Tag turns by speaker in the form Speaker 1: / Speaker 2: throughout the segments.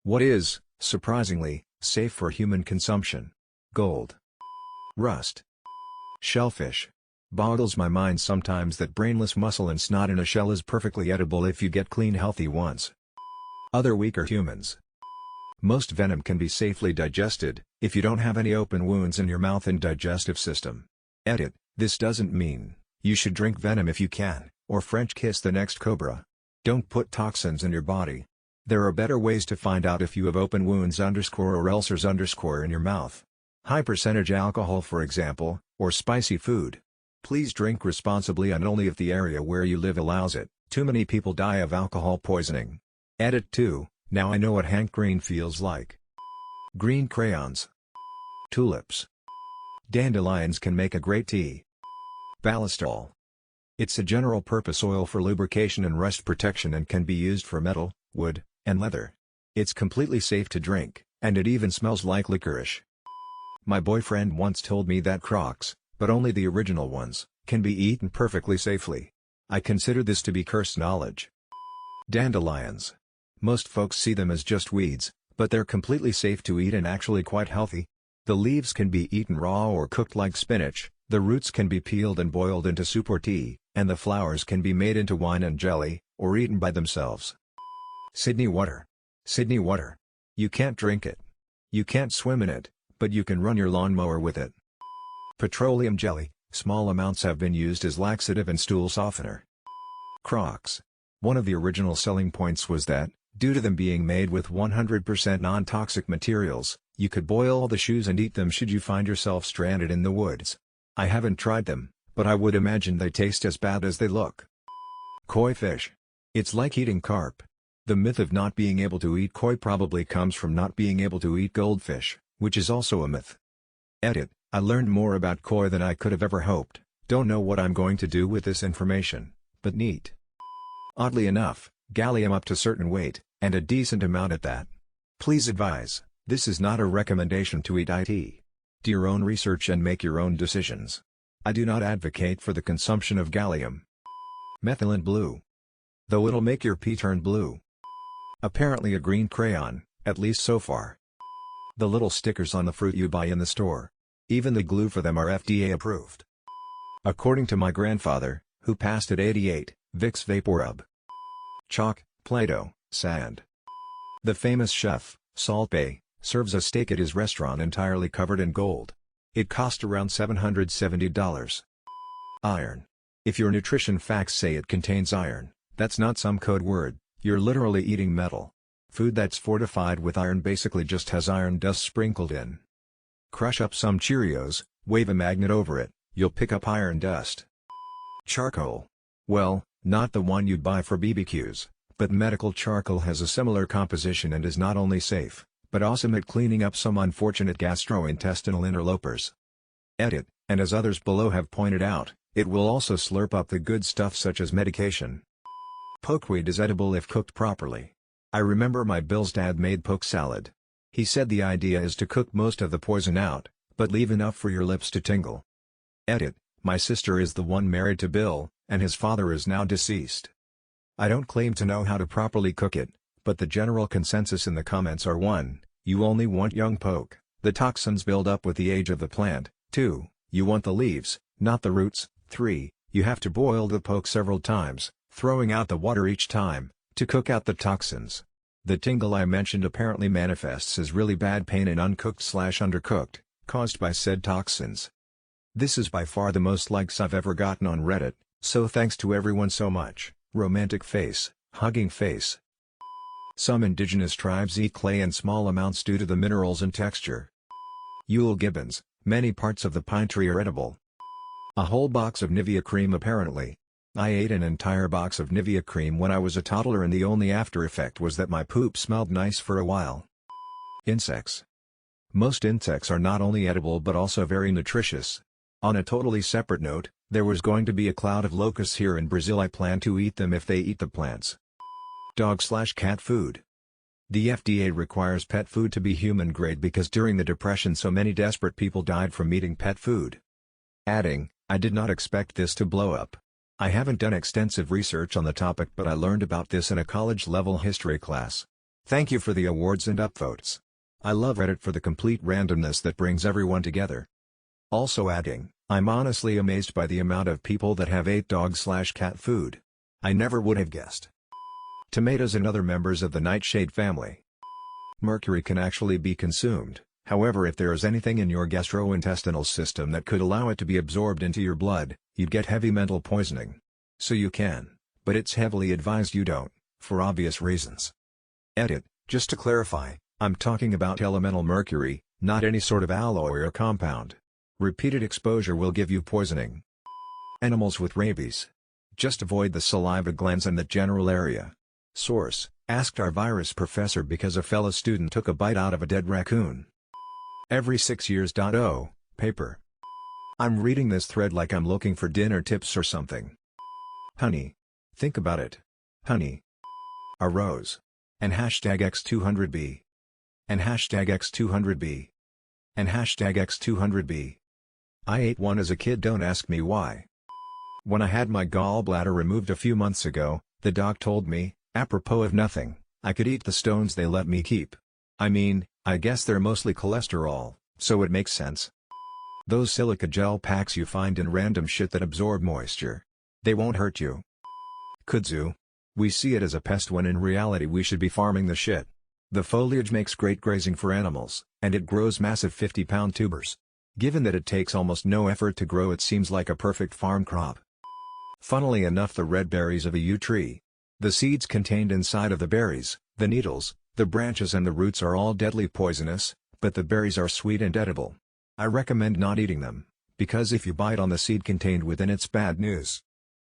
Speaker 1: What is, surprisingly, safe for human consumption? Gold. Rust. Shellfish. Boggles my mind sometimes that brainless mussel and snot in a shell is perfectly edible if you get clean healthy ones. Other weaker humans. Most venom can be safely digested, if you don't have any open wounds in your mouth and digestive system. Edit: this doesn't mean you should drink venom if you can, or French kiss the next cobra. Don't put toxins in your body. There are better ways to find out if you have open wounds or ulcers in your mouth. High percentage alcohol for example, or spicy food. Please drink responsibly and only if the area where you live allows it. Too many people die of alcohol poisoning. Edit 2, now I know what Hank Green feels like. Green crayons. Tulips. Dandelions can make a great tea. Ballistol. It's a general-purpose oil for lubrication and rust protection and can be used for metal, wood, and leather. It's completely safe to drink, and it even smells like licorice. My boyfriend once told me that Crocs, but only the original ones, can be eaten perfectly safely. I consider this to be cursed knowledge. Dandelions. Most folks see them as just weeds, but they're completely safe to eat and actually quite healthy. The leaves can be eaten raw or cooked like spinach, the roots can be peeled and boiled into soup or tea, and the flowers can be made into wine and jelly, or eaten by themselves. Sydney water. Sydney water. You can't drink it. You can't swim in it, but you can run your lawnmower with it. Petroleum jelly. Small amounts have been used as laxative and stool softener. Crocs. One of the original selling points was that, due to them being made with 100% non-toxic materials, you could boil the shoes and eat them should you find yourself stranded in the woods. I haven't tried them, but I would imagine they taste as bad as they look. Koi fish. It's like eating carp. The myth of not being able to eat koi probably comes from not being able to eat goldfish, which is also a myth. Edit: I learned more about koi than I could have ever hoped. Don't know what I'm going to do with this information, but neat. Oddly enough, gallium up to certain weight, and a decent amount at that. Please advise, this is not a recommendation to eat it. Do your own research and make your own decisions. I do not advocate for the consumption of gallium. Methylene blue. Though it'll make your pee turn blue. Apparently a green crayon, at least so far. The little stickers on the fruit you buy in the store. Even the glue for them are FDA approved. According to my grandfather, who passed at 88, Vicks VapoRub. Chalk, Play-Doh, sand. The famous chef, Salt Bae, serves a steak at his restaurant entirely covered in gold. It cost around $770. Iron. If your nutrition facts say it contains iron, that's not some code word, you're literally eating metal. Food that's fortified with iron basically just has iron dust sprinkled in. Crush up some Cheerios, wave a magnet over it, you'll pick up iron dust. Charcoal. Well, not the one you'd buy for BBQs, but medical charcoal has a similar composition and is not only safe, but awesome at cleaning up some unfortunate gastrointestinal interlopers. Edit: and as others below have pointed out, it will also slurp up the good stuff such as medication. Pokeweed is edible if cooked properly. I remember my Bill's dad made poke salad. He said the idea is to cook most of the poison out, but leave enough for your lips to tingle. Edit: my sister is the one married to Bill, and his father is now deceased. I don't claim to know how to properly cook it, but the general consensus in the comments are 1. You only want young poke, the toxins build up with the age of the plant, 2. You want the leaves, not the roots, 3. You have to boil the poke several times, throwing out the water each time, to cook out the toxins. The tingle I mentioned apparently manifests as really bad pain in uncooked/undercooked, caused by said toxins. This is by far the most likes I've ever gotten on Reddit, so thanks to everyone so much. Romantic face, hugging face. Some indigenous tribes eat clay in small amounts due to the minerals and texture. Yule gibbons, many parts of the pine tree are edible. A whole box of Nivea cream apparently. I ate an entire box of Nivea cream when I was a toddler and the only after effect was that my poop smelled nice for a while. Insects. Most insects are not only edible but also very nutritious. On a totally separate note, there was going to be a cloud of locusts here in Brazil. I plan to eat them if they eat the plants. Dog/cat food. The FDA requires pet food to be human grade because during the Depression so many desperate people died from eating pet food. Adding, I did not expect this to blow up. I haven't done extensive research on the topic but I learned about this in a college-level history class. Thank you for the awards and upvotes. I love Reddit for the complete randomness that brings everyone together. Also adding, I'm honestly amazed by the amount of people that have ate dog/cat food. I never would have guessed. Tomatoes and other members of the nightshade family. Mercury can actually be consumed, however if there is anything in your gastrointestinal system that could allow it to be absorbed into your blood, you'd get heavy mental poisoning. So you can, but it's heavily advised you don't, for obvious reasons. Edit, just to clarify, I'm talking about elemental mercury, not any sort of alloy or compound. Repeated exposure will give you poisoning. Animals with rabies. Just avoid the saliva glands and that general area. Source, asked our virus professor because a fellow student took a bite out of a dead raccoon. Every 6 years. Oh, paper. I'm reading this thread like I'm looking for dinner tips or something. Honey. Think about it. Honey. A rose. And hashtag X200B. And hashtag X200B. And hashtag X200B. I ate one as a kid, don't ask me why. When I had my gallbladder removed a few months ago, the doc told me, apropos of nothing, I could eat the stones they let me keep. I mean, I guess they're mostly cholesterol, so it makes sense. Those silica gel packs you find in random shit that absorb moisture. They won't hurt you. Kudzu. We see it as a pest when in reality we should be farming the shit. The foliage makes great grazing for animals, and it grows massive 50-pound tubers. Given that it takes almost no effort to grow, it seems like a perfect farm crop. Funnily enough, the red berries of a yew tree. The seeds contained inside of the berries, the needles, the branches and the roots are all deadly poisonous, but the berries are sweet and edible. I recommend not eating them, because if you bite on the seed contained within it's bad news.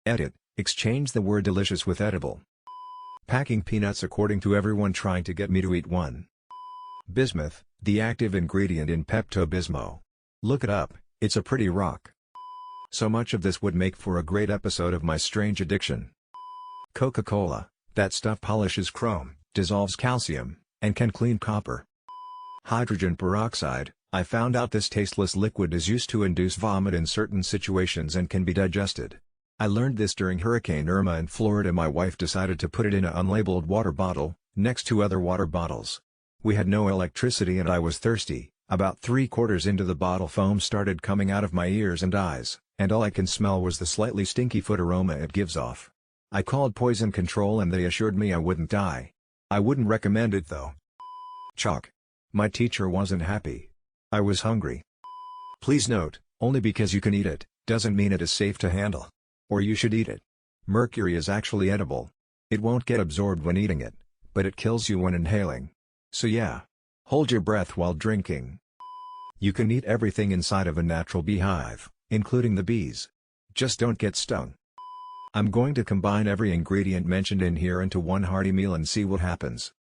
Speaker 1: Edit, exchange the word delicious with edible. Packing peanuts according to everyone trying to get me to eat one. Bismuth, the active ingredient in Pepto-Bismol. Look it up, it's a pretty rock. So much of this would make for a great episode of My Strange Addiction. Coca-Cola, that stuff polishes chrome, dissolves calcium, and can clean copper. Hydrogen peroxide, I found out this tasteless liquid is used to induce vomit in certain situations and can be digested. I learned this during Hurricane Irma in Florida. My wife decided to put it in an unlabeled water bottle, next to other water bottles. We had no electricity and I was thirsty. About 3/4 into the bottle, foam started coming out of my ears and eyes, and all I can smell was the slightly stinky foot aroma it gives off. I called poison control and they assured me I wouldn't die. I wouldn't recommend it though. Chalk. My teacher wasn't happy. I was hungry. Please note, only because you can eat it, doesn't mean it is safe to handle. Or you should eat it. Mercury is actually edible. It won't get absorbed when eating it, but it kills you when inhaling. So yeah. Hold your breath while drinking. You can eat everything inside of a natural beehive, including the bees. Just don't get stung. I'm going to combine every ingredient mentioned in here into one hearty meal and see what happens.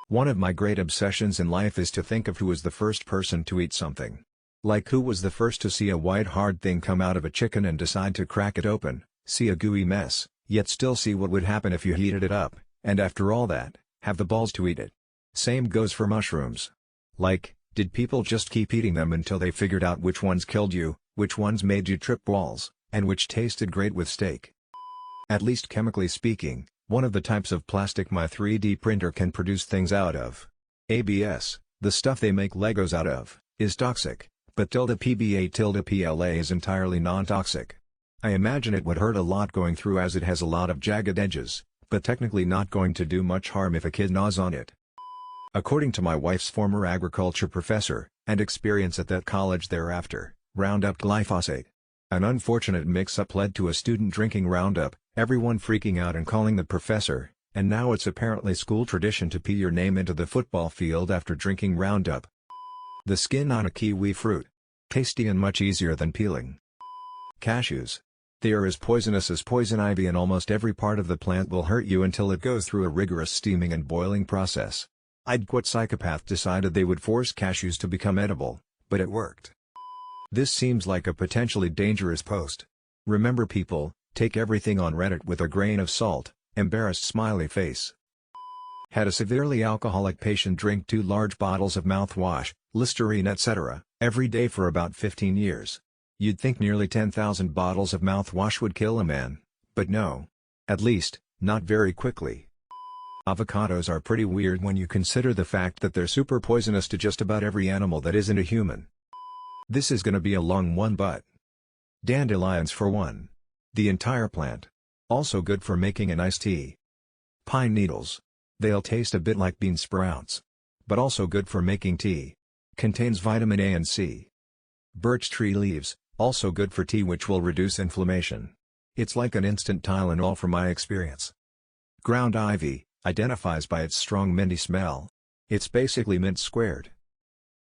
Speaker 1: One of my great obsessions in life is to think of who was the first person to eat something. Like who was the first to see a white hard thing come out of a chicken and decide to crack it open, see a gooey mess, yet still see what would happen if you heated it up, and after all that, have the balls to eat it. Same goes for mushrooms. Like, did people just keep eating them until they figured out which ones killed you, which ones made you trip balls, and which tasted great with steak? At least chemically speaking, one of the types of plastic my 3D printer can produce things out of, ABS, the stuff they make Legos out of, is toxic, but PBA-PLA is entirely non-toxic. I imagine it would hurt a lot going through as it has a lot of jagged edges, but technically not going to do much harm if a kid gnaws on it. According to my wife's former agriculture professor, and experience at that college thereafter, Roundup glyphosate. An unfortunate mix-up led to a student drinking Roundup, everyone freaking out and calling the professor, and now it's apparently school tradition to pee your name into the football field after drinking Roundup. The skin on a kiwi fruit. Tasty and much easier than peeling. Cashews. They are as poisonous as poison ivy and almost every part of the plant will hurt you until it goes through a rigorous steaming and boiling process. I'd quit psychopath decided they would force cashews to become edible, but it worked. This seems like a potentially dangerous post. Remember people, take everything on Reddit with a grain of salt, embarrassed smiley face. Had a severely alcoholic patient drink 2 large bottles of mouthwash, Listerine etc., every day for about 15 years. You'd think nearly 10,000 bottles of mouthwash would kill a man, but no. At least, not very quickly. Avocados are pretty weird when you consider the fact that they're super poisonous to just about every animal that isn't a human. This is gonna be a long one, but dandelions for one. The entire plant. Also good for making an iced tea. Pine needles. They'll taste a bit like bean sprouts. But also good for making tea. Contains vitamin A and C. Birch tree leaves, also good for tea, which will reduce inflammation. It's like an instant Tylenol from my experience. Ground ivy, identifies by its strong minty smell. It's basically mint squared.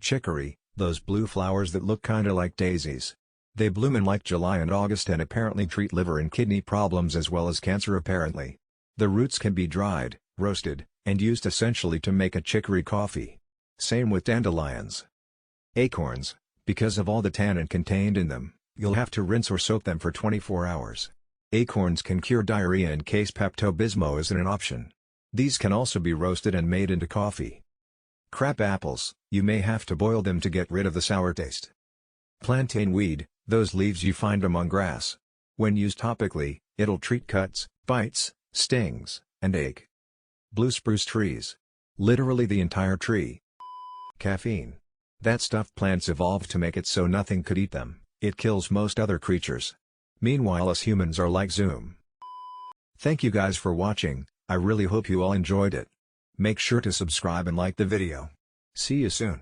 Speaker 1: Chicory, those blue flowers that look kinda like daisies. They bloom in like July and August and apparently treat liver and kidney problems as well as cancer apparently. The roots can be dried, roasted, and used essentially to make a chicory coffee. Same with dandelions. Acorns, because of all the tannin contained in them, you'll have to rinse or soak them for 24 hours. Acorns can cure diarrhea in case Pepto-Bismol isn't an option. These can also be roasted and made into coffee. Crab apples, you may have to boil them to get rid of the sour taste. Plantain weed, those leaves you find among grass. When used topically, it'll treat cuts, bites, stings, and ache. Blue spruce trees. Literally the entire tree. Caffeine. That stuff plants evolved to make it so nothing could eat them. It kills most other creatures. Meanwhile us humans are like Zoom. Thank you guys for watching, I really hope you all enjoyed it. Make sure to subscribe and like the video. See you soon.